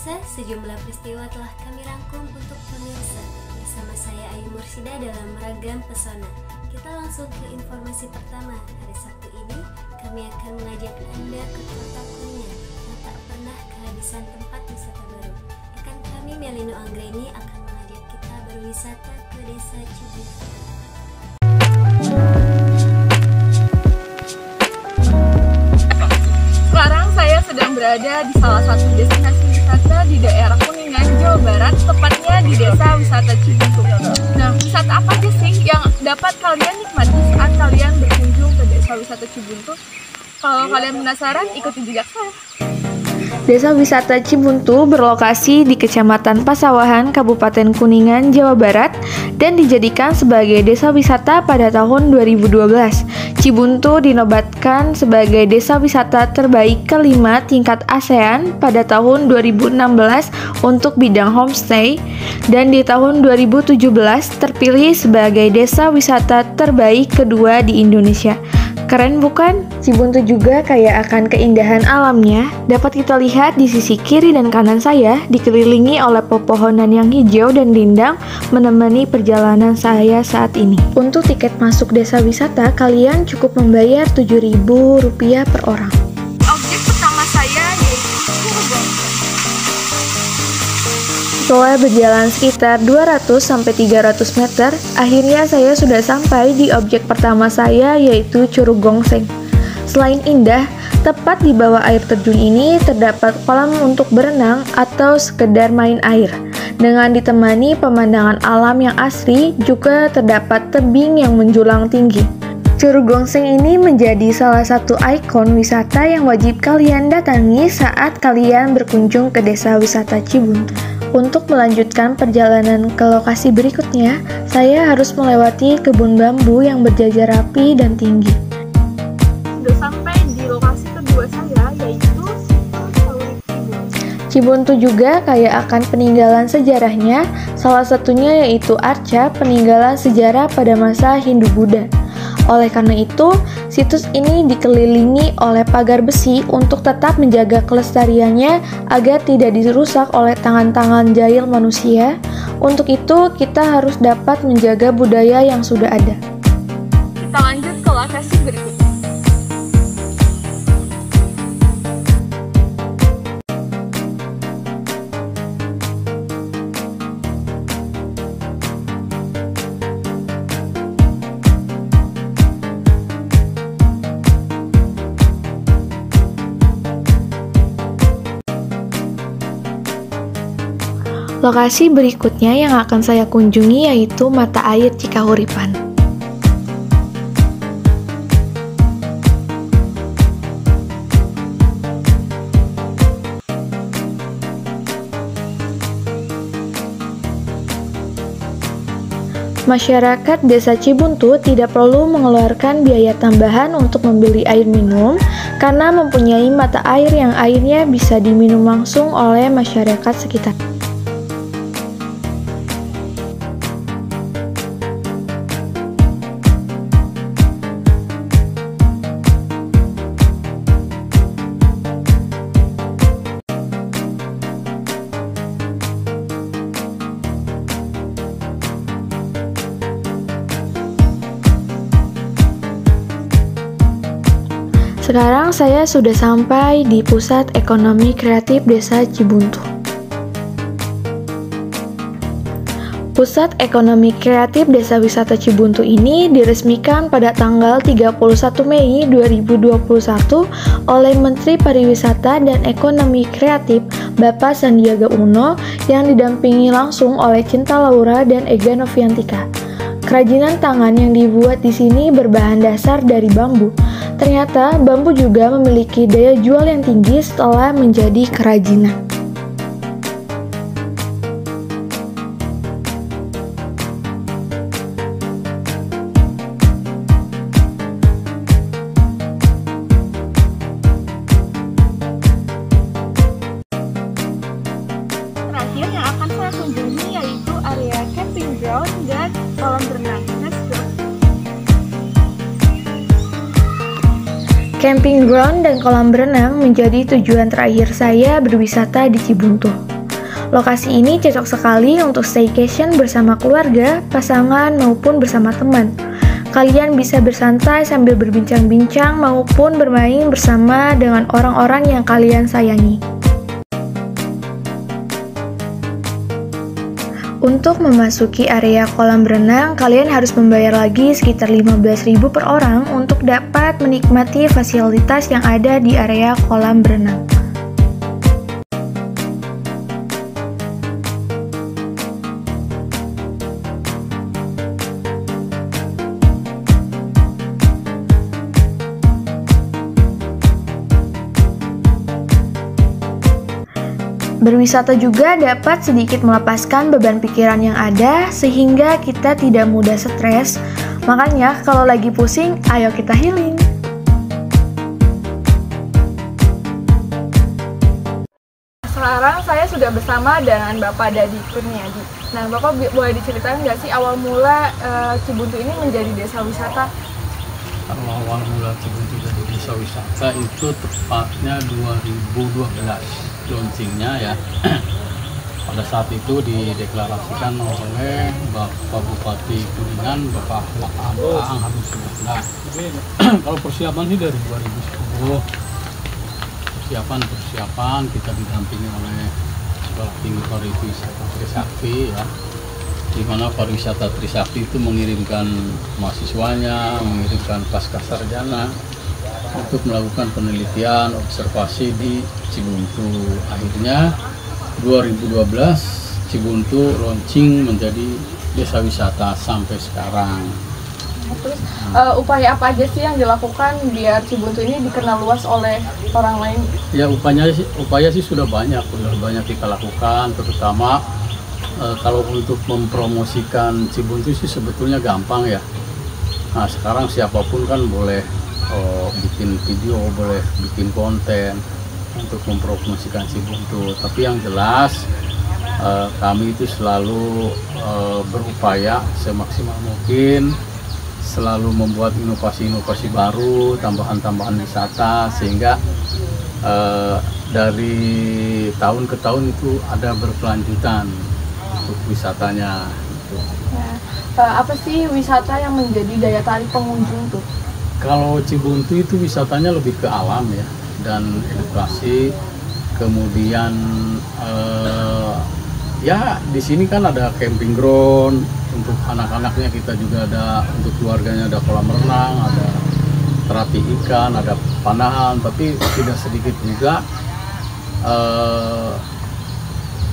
pemirsa, sejumlah peristiwa telah kami rangkum untuk pemirsa. Bersama saya Ayu Mursida dalam Ragam Pesona. Kita langsung ke informasi pertama. Hari Sabtu ini kami akan mengajak Anda ke kota Kuningan yang tak pernah kehabisan tempat wisata baru. Rekan kami Melino Anggreni akan mengajak kita berwisata ke Desa Cibuntu. Sekarang saya sedang berada di salah satu destinasi wisata di daerah Kuningan, Jawa Barat, tepatnya di Desa Wisata Cibuntu. Nah, wisata apa aja sih yang dapat kalian nikmati saat kalian berkunjung ke Desa Wisata Cibuntu? Kalau kalian penasaran, ikuti jejak saya. Desa Wisata Cibuntu berlokasi di Kecamatan Pasawahan, Kabupaten Kuningan, Jawa Barat, dan dijadikan sebagai desa wisata pada tahun 2012. Cibuntu dinobatkan sebagai desa wisata terbaik kelima tingkat ASEAN pada tahun 2016 untuk bidang homestay, dan di tahun 2017 terpilih sebagai desa wisata terbaik kedua di Indonesia. Keren bukan? Cibuntu juga kaya akan keindahan alamnya. Dapat kita lihat di sisi kiri dan kanan saya dikelilingi oleh pepohonan yang hijau dan rindang menemani perjalanan saya saat ini. Untuk tiket masuk desa wisata, kalian cukup membayar Rp7.000 per orang. Objek pertama saya yaitu Curugong. Setelah berjalan sekitar 200-300 meter, akhirnya saya sudah sampai di objek pertama saya, yaitu Curug Gongseng. Selain indah, tepat di bawah air terjun ini terdapat kolam untuk berenang atau sekedar main air. Dengan ditemani pemandangan alam yang asri, juga terdapat tebing yang menjulang tinggi. Curug Gongseng ini menjadi salah satu ikon wisata yang wajib kalian datangi saat kalian berkunjung ke Desa Wisata Cibuntu. Untuk melanjutkan perjalanan ke lokasi berikutnya, saya harus melewati kebun bambu yang berjajar rapi dan tinggi. Sudah sampai di lokasi kedua saya, yaitu Cibuntu juga kaya akan peninggalan sejarahnya, salah satunya yaitu arca peninggalan sejarah pada masa Hindu-Buddha. Oleh karena itu, situs ini dikelilingi oleh pagar besi untuk tetap menjaga kelestariannya agar tidak dirusak oleh tangan-tangan jahil manusia. Untuk itu, kita harus dapat menjaga budaya yang sudah ada. Kita lanjut ke lokasi berikutnya. Lokasi berikutnya yang akan saya kunjungi yaitu Mata Air Cikahuripan. Masyarakat Desa Cibuntu tidak perlu mengeluarkan biaya tambahan untuk membeli air minum karena mempunyai mata air yang airnya bisa diminum langsung oleh masyarakat sekitar. Sekarang saya sudah sampai di Pusat Ekonomi Kreatif Desa Cibuntu. Pusat Ekonomi Kreatif Desa Wisata Cibuntu ini diresmikan pada tanggal 31 Mei 2021 oleh Menteri Pariwisata dan Ekonomi Kreatif Bapak Sandiaga Uno yang didampingi langsung oleh Cinta Laura dan Ega Noviantika. Kerajinan tangan yang dibuat di sini berbahan dasar dari bambu. Ternyata bambu juga memiliki daya jual yang tinggi setelah menjadi kerajinan. Terakhir yang akan saya kunjungi yaitu area camping ground dan kolam renang. Let's go! Camping ground dan kolam berenang menjadi tujuan terakhir saya berwisata di Cibuntu. Lokasi ini cocok sekali untuk staycation bersama keluarga, pasangan, maupun bersama teman. Kalian bisa bersantai sambil berbincang-bincang maupun bermain bersama dengan orang-orang yang kalian sayangi. Untuk memasuki area kolam berenang, kalian harus membayar lagi sekitar 15.000 per orang untuk dapat menikmati fasilitas yang ada di area kolam berenang. Berwisata juga dapat sedikit melepaskan beban pikiran yang ada sehingga kita tidak mudah stres. Makanya kalau lagi pusing, ayo kita healing. Sekarang saya sudah bersama dengan Bapak Dadi Kurniadi. Nah, Bapak boleh diceritain nggak sih awal mula Cibuntu ini menjadi desa wisata? Kalau awal mula Cibuntu jadi desa wisata itu tepatnya 2012 launchingnya ya. Pada saat itu dideklarasikan oleh Bapak Bupati Kuningan, Bapak Aang Habibullah. Kalau persiapan sih dari 2010, persiapan kita didampingi oleh Sekolah Tinggi Pariwisata Trisakti ya, di mana pariwisata Trisakti itu mengirimkan mahasiswanya, mengirimkan pasca sarjana untuk melakukan penelitian observasi di Cibuntu. Akhirnya 2012 Cibuntu launching menjadi desa wisata sampai sekarang. Terus upaya apa aja sih yang dilakukan biar Cibuntu ini dikenal luas oleh orang lain? Ya upaya sih sudah banyak kita lakukan, terutama kalau untuk mempromosikan Cibuntu sih sebetulnya gampang ya. Nah sekarang siapapun kan boleh bikin video, boleh bikin konten untuk mempromosikan Cibuntu. Tapi yang jelas kami itu selalu berupaya semaksimal mungkin, selalu membuat inovasi-inovasi baru, tambahan-tambahan wisata, sehingga dari tahun ke tahun itu ada berkelanjutan untuk wisatanya. Nah, apa sih wisata yang menjadi daya tarik pengunjung tuh? Kalau Cibuntu itu wisatanya lebih ke alam ya, dan edukasi. Kemudian ya di sini kan ada camping ground untuk anak-anaknya, kita juga ada untuk keluarganya, ada kolam renang, ada terapi ikan, ada panahan. Tapi tidak sedikit juga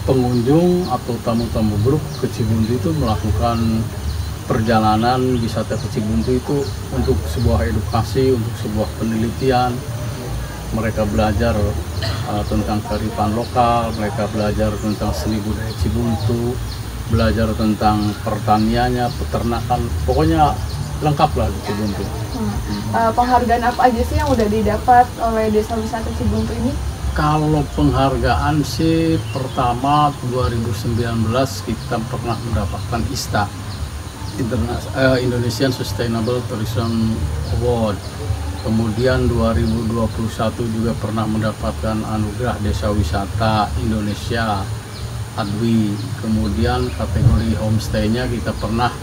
pengunjung atau tamu-tamu grup ke Cibuntu itu melakukan perjalanan wisata ke Cibuntu itu untuk sebuah edukasi, untuk sebuah penelitian. Mereka belajar tentang kearifan lokal, mereka belajar tentang seni budaya Cibuntu, belajar tentang pertaniannya, peternakan, pokoknya lengkap lah di Cibuntu. Penghargaan apa aja sih yang udah didapat oleh desa wisata Cibuntu ini? Kalau penghargaan sih, pertama 2019 kita pernah mendapatkan ISTA, Indonesian Sustainable Tourism Award. Kemudian 2021 juga pernah mendapatkan anugerah Desa Wisata Indonesia ADWI. Kemudian kategori homestay-nya kita pernah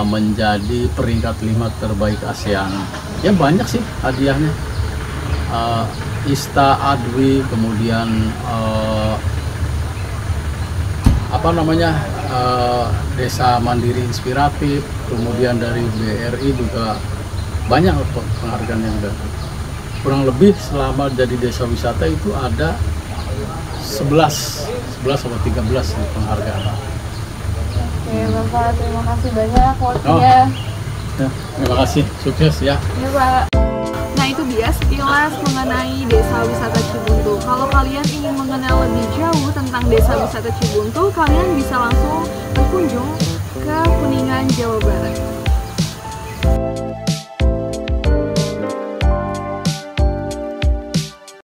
menjadi peringkat 5 terbaik ASEAN. Ya banyak sih hadiahnya. ISTA ADWI, kemudian Desa Mandiri Inspiratif, kemudian dari BRI juga banyak penghargaan yang ada. Kurang lebih selama jadi desa wisata itu ada 11 atau 13 penghargaan. Oke Bapak, terima kasih banyak waktunya. Ya, terima kasih, sukses ya. Ya Pak. Nah itu dia sekilas mengenai desa wisata Cibuntu. Kalau kalian ingin mengenal lebih jauh tentang desa wisata Cibuntu, kalian bisa langsung berkunjung ke Kuningan, Jawa Barat.